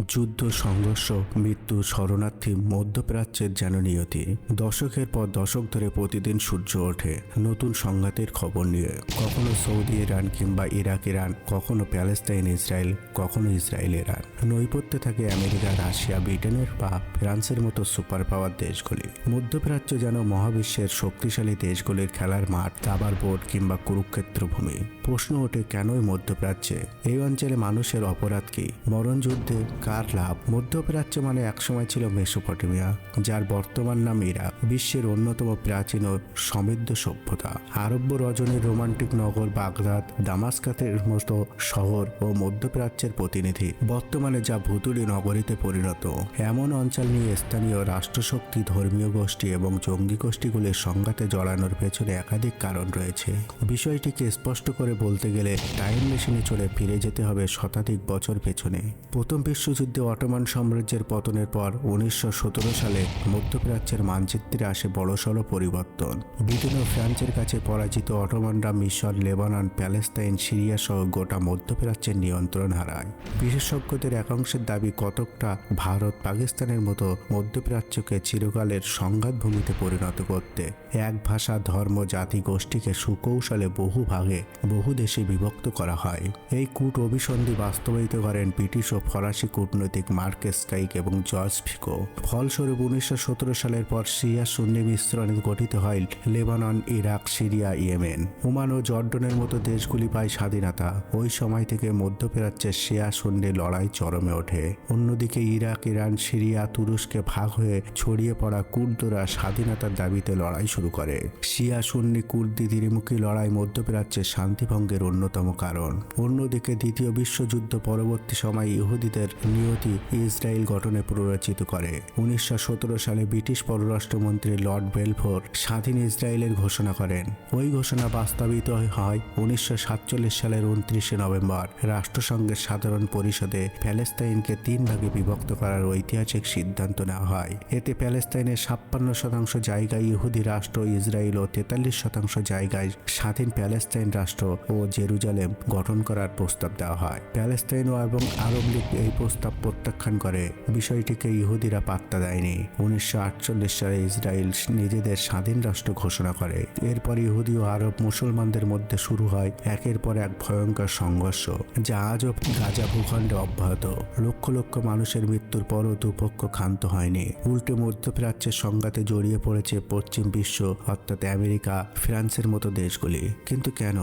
যুদ্ধ, সংঘর্ষ, মৃত্যু, শরণার্থী, মধ্যপ্রাচ্যের যেন নিয়তি। দশকের পর দশক ধরে প্রতিদিন সূর্য ওঠে নতুন সংঘাতের খবর নিয়ে। কখনো সৌদি ইরান কিংবা ইরাক ইরান, কখনো প্যালেস্তাইন ইসরায়েল, কখনো ইসরায়েল ইরান। নৈপথ্যে থাকে আমেরিকা, রাশিয়া, ব্রিটেনের বা ফ্রান্সের মতো সুপার পাওয়ার দেশগুলি। মধ্যপ্রাচ্য যেন মহাবিশ্বের শক্তিশালী দেশগুলির খেলার মাঠ, দাবার বোর্ড কিংবা কুরুক্ষেত্র ভূমি। প্রশ্ন ওঠে, কেনই মধ্যপ্রাচ্যে? এই অঞ্চলে মানুষের অপরাধ কি? মরণ যুদ্ধে কার লাভ? মধ্যপ্রাচ্য মানে একসময় ছিল মেসোপটেমিয়া, যার বর্তমান নাম ইরাক, বিশ্বের অন্যতম প্রাচীন ও সমৃদ্ধ সভ্যতা। আরব্য রজনীর রোমান্টিক নগর বাগদাদ, দামাস্কাসের মতো শহর ও মধ্যপ্রাচ্যের প্রতিনিধি। বর্তমানে যা ভুতুড়ে নগরীতে পরিণত। এমন অঞ্চল নিয়ে স্থানীয় রাষ্ট্রশক্তি, ধর্মীয় গোষ্ঠী এবং জঙ্গি গোষ্ঠীগুলির সংঘাতে জড়ানোর পেছনে একাধিক কারণ রয়েছে। বিষয়টিকে স্পষ্ট করে বলতে গেলে টাইম মেশিনে চলে ফিরে যেতে হবে শতাধিক বছর পেছনে। প্রথম বিশ্বযুদ্ধে অটোমান সাম্রাজ্যের পতনের পর 1917 সালে মধ্যপ্রাচ্যের মানচিত্রে আসে বড়সড় পরিবর্তন। ব্রিটেন ও ফ্রান্সের কাছে পরাজিত অটোমানরা মিশর, লেবানন, প্যালেস্তাইন, সিরিয়া সহ গোটা মধ্যপ্রাচ্যের নিয়ন্ত্রণ হারায়। বিশেষজ্ঞদের একাংশের দাবি, কতকটা ভারত, পাকিস্তানের মতো মধ্যপ্রাচ্যকে চিরকালের সংঘাত ভূমিতে পরিণত করতে এক ভাষা, ধর্ম, জাতি, গোষ্ঠীকে সুকৌশলে বহু ভাগে, বহু দেশে বিভক্ত করা হয়। এই কূট অভিসন্ধি বাস্তবায়িত করেন ব্রিটিশ ও ফরাসি কূটনৈতিক মার্কেস স্কাইক এবং জর্জ ফিকো। ফলস্বরূপ 1917 সালের পর শিয়া সুন্নি মিশ্রণে গঠিত হয় Lebanon, Iraq, Syria, Yemen, Oman ও জর্ডনের মতো দেশগুলি পায় স্বাধীনতা। ওই সময় থেকে মধ্যপ্রাচ্যের শিয়া সুন্নি লড়াই চরমে ওঠে। অন্যদিকে ইরাক, ইরান, সিরিয়া, তুরস্কে ভাগ হয়ে ছড়িয়ে পড়া কুর্দরা স্বাধীনতার দাবিতে লড়াই শুরু করে। শিয়া সুন্নি কুর্দি দ্বিমুখী লড়াই মধ্যপ্রাচ্যের শান্তিভঙ্গের অন্যতম কারণ। অন্যদিকে দ্বিতীয় বিশ্বযুদ্ধ পরবর্তী সময় ইহুদিদের নিয়তি ইসরায়েল গঠনে প্ররোচিত করে। 1917 সালে ব্রিটিশ পররাষ্ট্রমন্ত্রী লর্ড বেলফোর স্বাধীন ইসরায়েলের ঘোষণা করেন। ওই ঘোষণা বাস্তবায়িত হয় 1947 সালের 29 নভেম্বর। রাষ্ট্রসংঘের সাধারণ পরিষদে প্যালেস্তাইনকে 3 ভাগে বিভক্ত করার ঐতিহাসিক সিদ্ধান্ত নেওয়া হয়। এতে প্যালেস্তাইনের 56% জায়গায় ইহুদি রাষ্ট্র, ইসরায়েল ও 43% জায়গায় স্বাধীন প্যালেস্তাইন রাষ্ট্র ও জেরুজালেম গঠন করার প্রস্তাব দেওয়া হয়। প্যালেস্তাইন এবং আরব লীগ এই প্রস্তাব প্রত্যাখ্যান করে। বিষয়টিকে ইহুদিরা পাত্তা দেয়নি। 1948 সালে ইসরায়েল নিজেদের স্বাধীন রাষ্ট্র ঘোষণা করে। এরপর ইহুদি ও আরব মুসলমানদের মধ্যে শুরু হয় একের পর এক ভয়ঙ্কর সংঘর্ষ, যা আজও গাজা ভূখণ্ডে অব্যাহত। লক্ষ লক্ষ মানুষের মৃত্যুর পরও দুপক্ষ ক্ষান্ত হয়নি। উল্টে মধ্যপ্রাচ্যের সংঘাতে জড়িয়ে পড়েছে পশ্চিম বিশ্ব, অর্থাৎ আমেরিকা, ফ্রান্সের মতো দেশগুলি। কিন্তু কেন?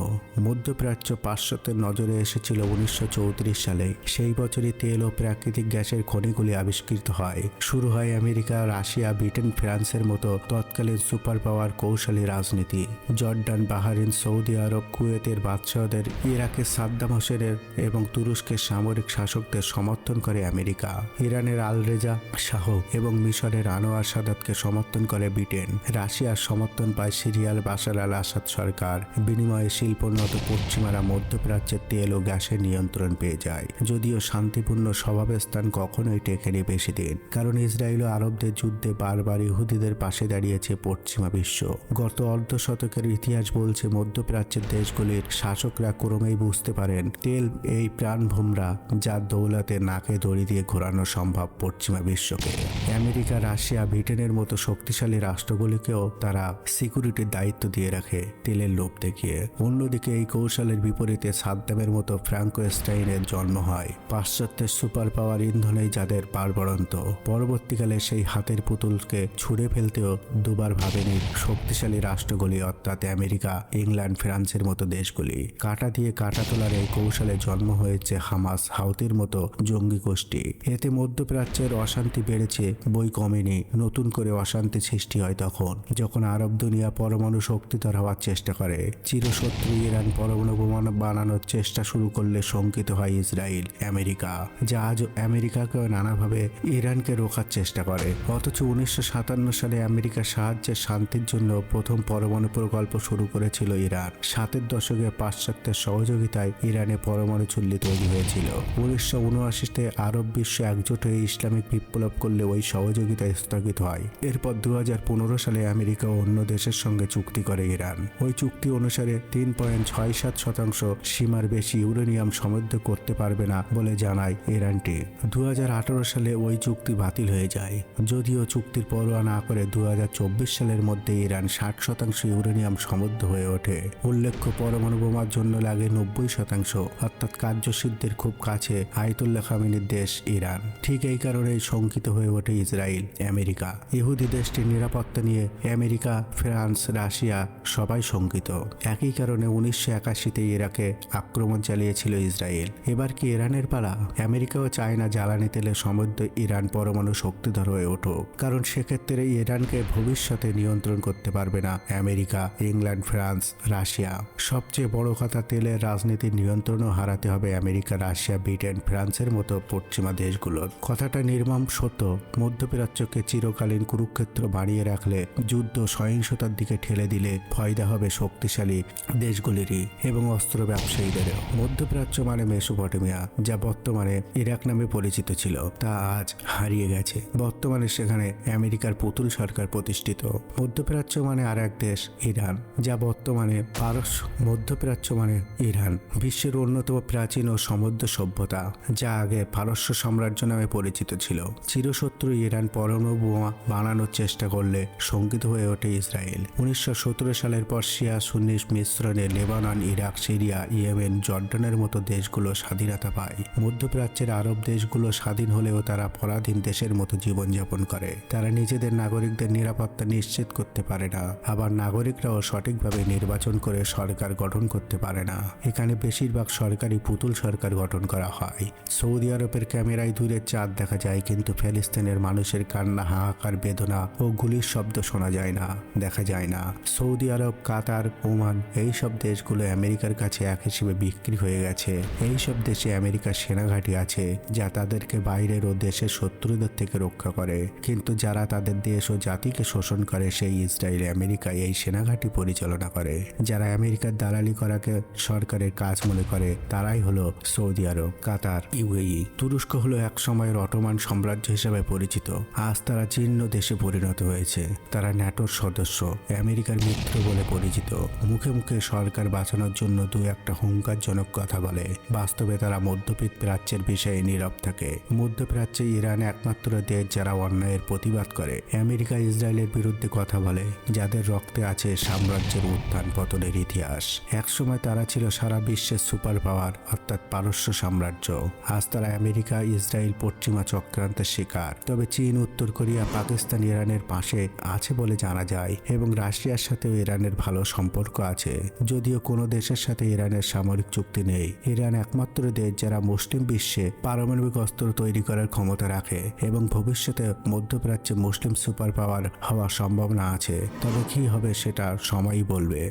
মধ্যপ্রাচ্য পাশ্চাত্যের নজরে এসেছিল 1934 সালে। সেই বছরই তেল ও প্রাকৃতিক গ্যাসের খনিগুলি আবিষ্কৃত হয়। শুরু হয় আমেরিকা, রাশিয়া, ব্রিটেন, ফ্রান্সের মতো তৎকালীন সুপার পাওয়ার কৌশলী রাজনীতি। জর্ডান, বাহরাইন, সৌদি আরব, কুয়েতের বাদশাহদের, ইরাকের সাদ্দাম হোসেনের এবং তুরস্কের সামরিক শাসকদের সমর্থন করে আমেরিকা। ইরানের আল রেজা শাহ এবং মিশরের আনোয়ার সাদাতকে সমর্থন করে ব্রিটেন। রাশিয়ার সমর্থন পায় সিরিয়ার বাশার আল আসাদ সরকার। বিনিময়ে শিল্পোন্নত পশ্চিমারা মধ্যপ্রাচ্যের তেল ও গ্যাসের নিয়ন্ত্রণ পেয়ে যায়। যদিও শান্তিপূর্ণ স্বভাবস্থান কখনোই টেকেনি বেশি দিন, কারণ ইসরায়েল ও আরবদের যুদ্ধে বারবার ইহুদিদের পাশে দাঁড়িয়েছে পশ্চিমা বিশ্ব। গত অর্ধ শতকের ইতিহাস বলছে, মধ্যপ্রাচ্যের দেশগুলির শাসকরা ক্রমেই বুঝতে পারেন তেল এই প্রাণভোমরা, যার দৌলতে নাকে দড়ি দিয়ে ঘোরানো সম্ভব পশ্চিমা বিশ্বকে। আমেরিকা, রাশিয়া, ব্রিটেনের মতো শক্তিশালী রাষ্ট্রগুলিকেও তারা সিকিউরিটির দায়িত্ব দিয়ে রাখে তেলের লোভ দেখিয়ে। অন্যদিকে এই কৌশলের বিপরীতে সাদ্দামের মতো ফ্রাঙ্কোস্টাইনের জন্ম হয়। পাশ্চাত্যের সুপার পাওয়ার ইন্ধনেই যাদের পারবড়ন্ত। পরবর্তীকালে সেই হাতের পুতুলকে ছুঁড়ে ফেলতেও দুবার ভাবেনি শক্তিশালী রাষ্ট্রগুলি, অর্থাৎ আমেরিকা, ইংল্যান্ড, ফ্রান্সের মতো দেশগুলি। কাটা দিয়ে কাটা তোলার এই কৌশলে জন্ম হয়েছে হামাস, হাউতির মতো জঙ্গি গোষ্ঠী। এতে মধ্যপ্রাচ্যের অশান্তি বেড়েছে, বই কমেনি। নতুন করে অশান্তি সৃষ্টি হয় তখন, যখন আরব দুনিয়া পরমাণু শক্তিধর হওয়ার চেষ্টা করে। চিরশত্রু ইরান পরমাণু বোমা বানানোর চেষ্টা শুরু করলে শঙ্কিত হয় ইসরায়েল, আমেরিকা, যা আজ আমেরিকাকেও নানাভাবে ইরানকে রোখার চেষ্টা করে। অথচ 1957 সালে আমেরিকার সাহায্যে শান্তির জন্য প্রথম পরমাণু প্রকল্প শুরু করেছিল ইরান। 7-এর দশকে পাশ্চাত্যের সহযোগিতায় ইরানে পরমাণু চুল্লি তৈরি হয়েছিল। 1979-তে আরব বিশ্ব একজোট হয়ে ইসলামিক বিপ্লব করলে ওই সহযোগিতা স্থগিত হয়। এরপর 2015 সালে আমেরিকা ও অন্য দেশের সঙ্গে চুক্তি করে ইরান। ওই চুক্তি অনুসারে 3.67% সীমার বেশি ইউরেনিয়াম সমৃদ্ধ করতে পারবে না বলে জানায় ইরানি গ্যারান্টি। 2018 সালে ওই চুক্তি বাতিল হয়ে যায়, যদিও চুক্তির পরোয়া না করে 2024 সালের মধ্যে ইরান 60% ইউরেনিয়াম সমৃদ্ধ হয়ে ওঠে। উল্লেখ্য, পরমাণু বোমার জন্য লাগে 90%, অর্থাৎ কার্যসিদ্ধির খুব কাছে আয়াতুল্লাহ খামেনির দেশ ইরান। ঠিক এই কারণেই শঙ্কিত হয়ে ওঠে ইসরায়েল, আমেরিকা। ইহুদি দেশটির নিরাপত্তা নিয়ে আমেরিকা, ফ্রান্স, রাশিয়া সবাই শঙ্কিত। একই কারণে 1981-তে ইরাকে আক্রমণ চালিয়েছিল ইসরায়েল। এবার কি ইরানের পালা? আমেরিকাও চায় না জ্বালানি তেলে সমৃদ্ধ ইরান পরমাণু শক্তিধর হয়ে উঠুক, কারণ সেক্ষেত্রে ইরানকে ভবিষ্যতে নিয়ন্ত্রণ করতে পারবে না আমেরিকা, ইংল্যান্ড, ফ্রান্স, রাশিয়া। সবচেয়ে বড় কথা, তেলের রাজনীতির নিয়ন্ত্রণও হারাতে হবে আমেরিকা, রাশিয়া, ব্রিটেন, ফ্রান্সের মতো পশ্চিমা দেশগুলোর। কথাটা নির্মম সত্য। মধ্যপ্রাচ্যকে চিরকালীন কুরুক্ষেত্র বানিয়ে রাখলে, যুদ্ধ সহিংসতার দিকে ঠেলে দিলে ফয়দা হবে শক্তিশালী দেশগুলিরই এবং অস্ত্র ব্যবসায়ীদেরও। মধ্যপ্রাচ্য মানে মেসোপটেমিয়া, যা বর্তমানে ইরাক নামে পরিচিত ছিল, তা আজ হারিয়ে গেছে। বর্তমানে সেখানে আমেরিকার পুতুল সরকার প্রতিষ্ঠিত। মধ্যপ্রাচ্য মানে আর এক দেশ, ইরান, যা বর্তমানে পারস্য। মধ্যপ্রাচ্য মানে ইরান, বিশ্বের অন্যতম প্রাচীন ও সমৃদ্ধ সভ্যতা, যা আগে পারস্য সাম্রাজ্য নামে পরিচিত ছিল। চিরশত্রু ইরান পরমাণু বোমা বানানোর চেষ্টা করলে শঙ্কিত হয়ে ওঠে ইসরায়েল। 1917 সালের পর শিয়া সুন্নি মিশ্রণে লেবানন, ইরাক, সিরিয়া, ইয়েমেন, জর্ডানের মতো দেশগুলো স্বাধীনতা পায়। মধ্যপ্রাচ্যের আরব দেশগুলো স্বাধীন হলেও তারা পরাধীন দেশের মতো জীবনযাপন করে। তারা নিজেদের নাগরিকদের নিরাপত্তা নিশ্চিত করতে পারে না, আবার নাগরিকরাও সঠিকভাবে নির্বাচন করে সরকার গঠন করতে পারে না। এখানে বেশিরভাগ সরকারি পুতুল সরকার গঠন করা হয়। সৌদি আরবের ক্যামেরায় দূরের চাঁদ দেখা যায়, কিন্তু ফিলিস্তিনের মানুষের কান্না, হাহাকার, বেদনা ও গুলির শব্দ শোনা যায় না, দেখা যায় না। সৌদি আরব, কাতার, ওমান, এইসব দেশগুলো আমেরিকার কাছে এক হিসেবে বিক্রি হয়ে গেছে। এইসব দেশে আমেরিকার সেনাঘাঁটি আছে, যা তাদেরকে বাইরের ও দেশের শত্রুদের থেকে রক্ষা করে। কিন্তু যারা তাদের দেশ ও জাতিকে শোষণ করে, সেই ইসরায়েল, আমেরিকা এই সেনাঘাঁটি পরিচালনা করে। যারা আমেরিকার দালালি করাকে সরকারের কাজ মনে করে, তারাই হলো সৌদি আরব, কাতার, ইউএই। তুরস্ক হলো এক সময়ের অটোমান সাম্রাজ্য হিসেবে পরিচিত। আজ তারা জীর্ণ দেশে পরিণত হয়েছে। তারা ন্যাটোর সদস্য, আমেরিকার মিত্র বলে পরিচিত। মুখে মুখে সরকার বাঁচানোর জন্য দু একটা হুঙ্কারজনক কথা বলে, বাস্তবে তারা মধ্যপ্রাচ্যের বিষয়ে নীরব থাকে। মধ্যপ্রাচ্যে ইরান একমাত্র দেশ যারা অন্যায়ের প্রতিবাদ করে। আমেরিকা ইসরায়েলের বিরুদ্ধে কথা বলে, যাদের রক্তে আছে সাম্রাজ্যের উত্থান পতনের ইতিহাস। একসময় তারা ছিল সারা বিশ্বের সুপার পাওয়ার, অর্থাৎ পারস্য সাম্রাজ্য। আজ তারা আমেরিকা, ইসরায়েল, পশ্চিমা চক্রান্তের শিকার। তবে চীন, উত্তর কোরিয়া, পাকিস্তান ইরানের পাশে আছে বলে জানা যায়, এবং রাশিয়ার সাথেও ইরানের ভালো সম্পর্ক আছে। যদিও কোনো দেশের সাথে ইরানের সামরিক চুক্তি নেই। ইরান একমাত্র দেশ যারা মুসলিম বিশ্বে পারমাণবিক অস্ত্র তৈরি করার ক্ষমতা রাখে, এবং ভবিষ্যতে মধ্যপ্রাচ্যে মুসলিম সুপার পাওয়ার হওয়ার সম্ভাবনা আছে। তবে কি হবে সেটা সময়ই বলবে।